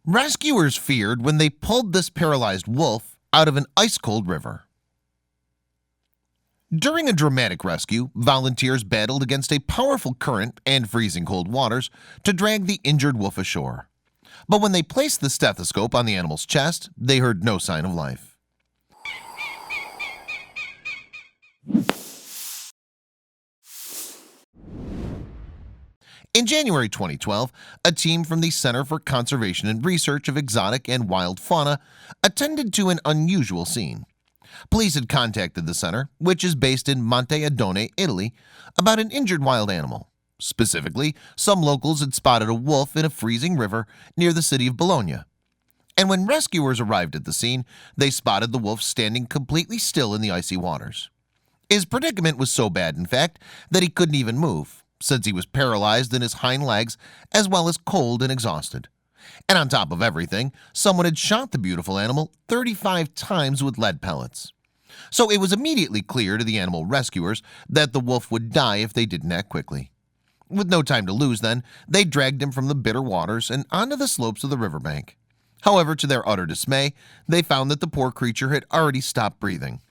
Rescuers feared when they pulled this paralyzed wolf out of an ice-cold river. During a dramatic rescue, volunteers battled against a powerful current and freezing cold waters to drag the injured wolf ashore. But when they placed the stethoscope on the animal's chest, they heard no sign of life. In January 2012, a team from the Center for Conservation and Research of Exotic and Wild Fauna attended to an unusual scene. Police had contacted the center, which is based in Monte Adone, Italy, about an injured wild animal. Specifically, some locals had spotted a wolf in a freezing river near the city of Bologna. And when rescuers arrived at the scene, they spotted the wolf standing completely still in the icy waters. His predicament was so bad, in fact, that he couldn't even move, since he was paralyzed in his hind legs as well as cold and exhausted. And on top of everything, someone had shot the beautiful animal 35 times with lead pellets. So it was immediately clear to the animal rescuers that the wolf would die if they didn't act quickly. With no time to lose then, they dragged him from the bitter waters and onto the slopes of the riverbank. However, to their utter dismay, they found that the poor creature had already stopped breathing.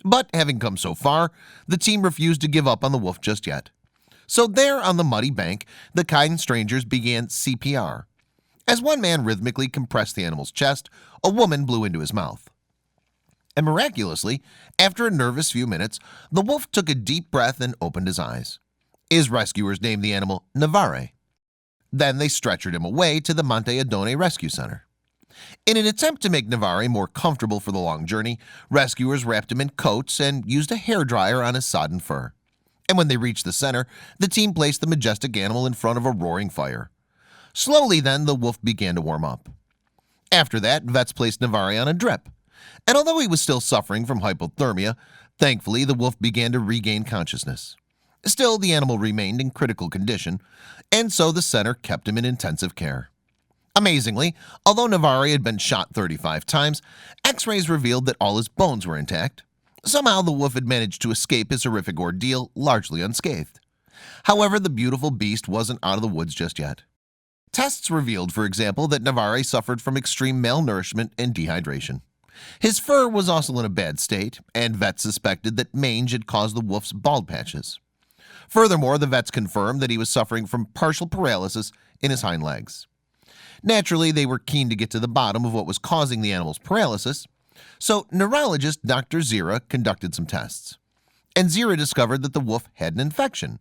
But having come so far, the team refused to give up on the wolf just yet. So there on the muddy bank, the kind strangers began CPR. As one man rhythmically compressed the animal's chest, a woman blew into his mouth. And miraculously, after a nervous few minutes, the wolf took a deep breath and opened his eyes. His rescuers named the animal Navare. Then they stretchered him away to the Monte Adone Rescue Center. In an attempt to make Navare more comfortable for the long journey, rescuers wrapped him in coats and used a hairdryer on his sodden fur. And when they reached the center, the team placed the majestic animal in front of a roaring fire. Slowly then, the wolf began to warm up. After that, vets placed Navare on a drip. And although he was still suffering from hypothermia, thankfully the wolf began to regain consciousness. Still, the animal remained in critical condition, and so the center kept him in intensive care. Amazingly, although Navare had been shot 35 times, X-rays revealed that all his bones were intact. Somehow the wolf had managed to escape his horrific ordeal largely unscathed. However, the beautiful beast wasn't out of the woods just yet. Tests revealed, for example, that Navare suffered from extreme malnourishment and dehydration. His fur was also in a bad state, and vets suspected that mange had caused the wolf's bald patches. Furthermore, the vets confirmed that he was suffering from partial paralysis in his hind legs. Naturally, they were keen to get to the bottom of what was causing the animal's paralysis, so neurologist Dr. Zira conducted some tests. And Zira discovered that the wolf had an infection,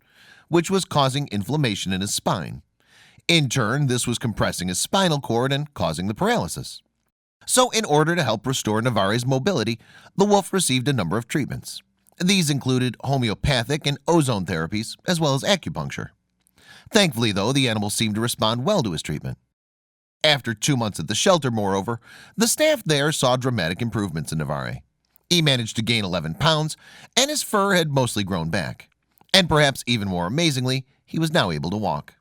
which was causing inflammation in his spine. In turn, this was compressing his spinal cord and causing the paralysis. So in order to help restore Navare's mobility, the wolf received a number of treatments. These included homeopathic and ozone therapies, as well as acupuncture. Thankfully, though, the animal seemed to respond well to his treatment. After 2 months at the shelter, moreover, the staff there saw dramatic improvements in Navare. He managed to gain 11 pounds, and his fur had mostly grown back. And perhaps even more amazingly, he was now able to walk.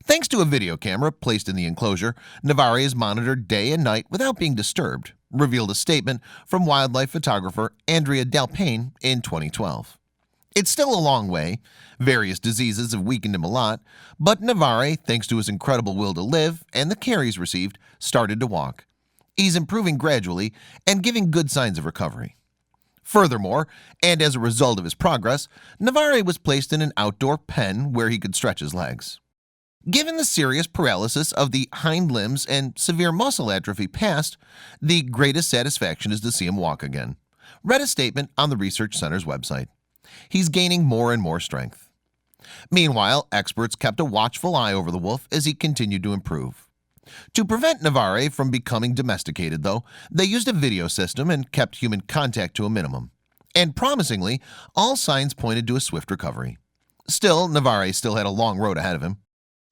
Thanks to a video camera placed in the enclosure, Navare is monitored day and night without being disturbed, revealed a statement from wildlife photographer Andrea Dalpain in 2012. It's still a long way. Various diseases have weakened him a lot, but Navare, thanks to his incredible will to live and the care he's received, started to walk. He's improving gradually and giving good signs of recovery. Furthermore, and as a result of his progress, Navare was placed in an outdoor pen where he could stretch his legs. Given the serious paralysis of the hind limbs and severe muscle atrophy past, the greatest satisfaction is to see him walk again. Read a statement on the research center's website. He's gaining more and more strength. Meanwhile, experts kept a watchful eye over the wolf as he continued to improve. To prevent Navare from becoming domesticated, though, they used a video system and kept human contact to a minimum. And promisingly, all signs pointed to a swift recovery. Still, Navare still had a long road ahead of him.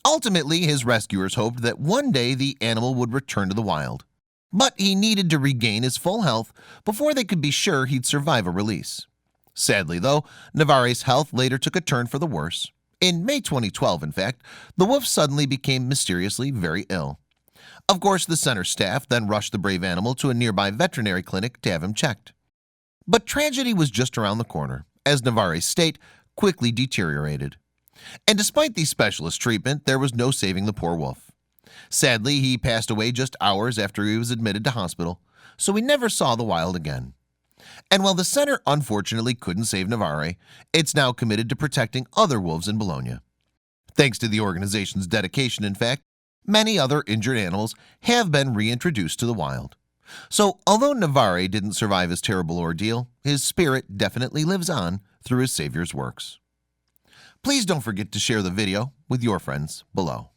Ultimately, his rescuers hoped that one day the animal would return to the wild. But he needed to regain his full health before they could be sure he'd survive a release. Sadly, though, Navare's health later took a turn for the worse. In May 2012, in fact, the wolf suddenly became mysteriously very ill. Of course, the center staff then rushed the brave animal to a nearby veterinary clinic to have him checked. But tragedy was just around the corner, as Navare's state quickly deteriorated. And despite the specialist treatment, there was no saving the poor wolf. Sadly, he passed away just hours after he was admitted to hospital, so we never saw the wild again. And while the center unfortunately couldn't save Navarre, it's now committed to protecting other wolves in Bologna. Thanks to the organization's dedication, in fact, many other injured animals have been reintroduced to the wild. So although Navarre didn't survive his terrible ordeal, his spirit definitely lives on through his Savior's works. Please don't forget to share the video with your friends below.